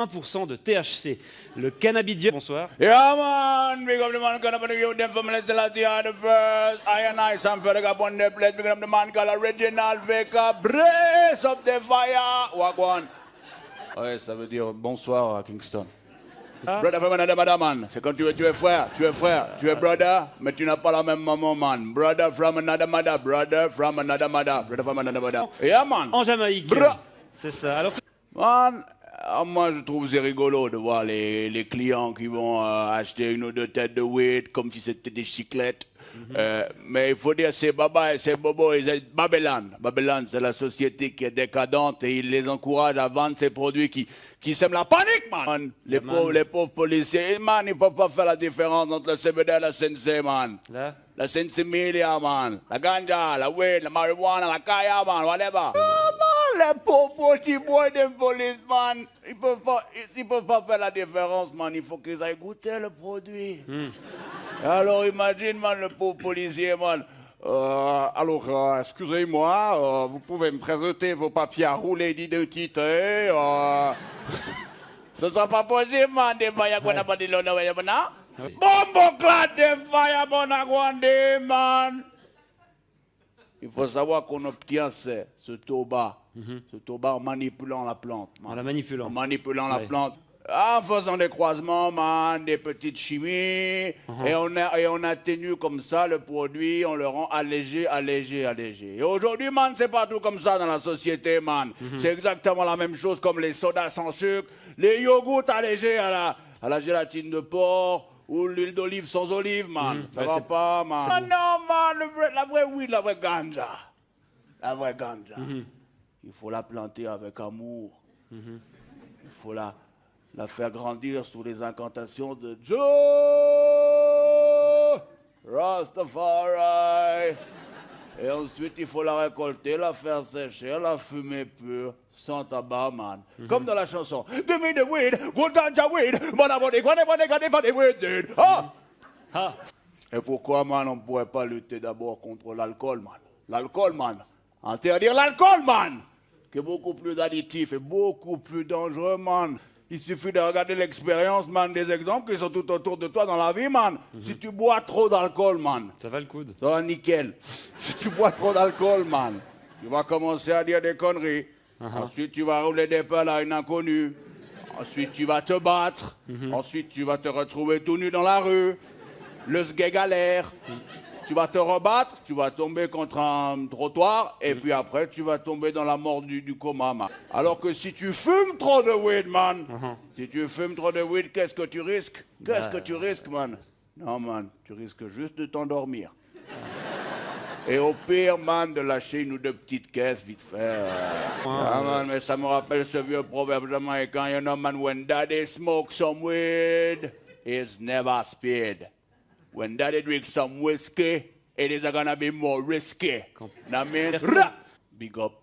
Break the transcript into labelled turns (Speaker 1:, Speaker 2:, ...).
Speaker 1: 1% de THC. Le cannabidiol... Bonsoir.
Speaker 2: Yeah, man. Big up the man called up the youth, them from Let's Lati on the first. I and I, some fella got one day place. Big up the man called Original Vega. Brace up the fire. Wagwan. Ouais, ça veut dire bonsoir à Kingston. Brother from another mother, man. C'est quand tu es frère, tu es brother, mais tu n'as pas la même maman, man. Brother from another mother, brother from another mother, brother from another mother. Yeah, man.
Speaker 1: En Jamaïque. C'est ça. Alors,
Speaker 2: man, moi je trouve c'est rigolo de voir les clients qui vont acheter une ou deux têtes de weed comme si c'était des chiclettes. Mais il faut dire c'est Baba, c'est Bobo, c'est Babylone. Babylone, c'est la société qui est décadente et il les encourage à vendre ces produits qui sèment la panique, man. Les pauvres policiers, man, ils ne peuvent pas faire la différence entre le CBD et la CNC, man.
Speaker 1: là,
Speaker 2: La Sensimilia, man. La ganja, la weed, la marijuana, la kaya, man, whatever. Les pauvres petits boys de police, man. Ils peuvent pas faire la différence, man. Il faut qu'ils aillent goûter le produit. Alors imagine, man, le pauvre policier, man.
Speaker 3: Alors, excusez-moi, vous pouvez me présenter vos papiers à rouler d'identité.
Speaker 2: Ce sera pas possible, man. Des fire qu'on a pas dit l'honneur, man. Bombo clad des fire, man. Il faut savoir qu'on obtient ce tabac. Ce tabac en manipulant la plante. Man.
Speaker 1: en la manipulant.
Speaker 2: En manipulant la plante. En faisant des croisements, man, des petites chimies. Et on atténue comme ça le produit, on le rend allégé. Et aujourd'hui, man, c'est partout comme ça dans la société, man. C'est exactement la même chose comme les sodas sans sucre, les yogourts allégés à la gélatine de porc. Ou l'huile d'olive sans olive, man. Ça va pas, man. Ah non, man, la vraie weed, la vraie ganja. La vraie ganja. Il faut la planter avec amour. Il faut la faire grandir sous les incantations de Joe Rastafari. Et ensuite, il faut la récolter, la faire sécher, la fumer pure, sans tabac, man. Comme dans la chanson. Give me the weed, good ganja weed, but I want it, got the weed. Ah! Et pourquoi, man, on ne pourrait pas lutter d'abord contre l'alcool, man? L'alcool, man. Interdire l'alcool, man! Qui est beaucoup plus additif et beaucoup plus dangereux, man. Il suffit de regarder l'expérience, man, des exemples qui sont tout autour de toi dans la vie, man. Si tu bois trop d'alcool, man.
Speaker 1: Ça va le coude.
Speaker 2: Ça va nickel. Si tu bois trop d'alcool, man, tu vas commencer à dire des conneries. Ensuite, tu vas rouler des pelles à une inconnue. Ensuite, tu vas te battre. Ensuite, tu vas te retrouver tout nu dans la rue. Le sgeg galère. Tu vas te rebattre, tu vas tomber contre un trottoir, et puis après, tu vas tomber dans la mort du coma, man. Alors que si tu fumes trop de weed, man, si tu fumes trop de weed, qu'est-ce que tu risques? Qu'est-ce que tu risques, man? Non, man, tu risques juste de t'endormir. Et au pire, man, de lâcher une ou deux petites caisses, vite fait. Ah, man, mais ça me rappelle ce vieux proverbe jamaïcain, you know, man, when daddy smokes some weed, he's never speed. When daddy drinks some whiskey, it is gonna be more risky. That means, big up.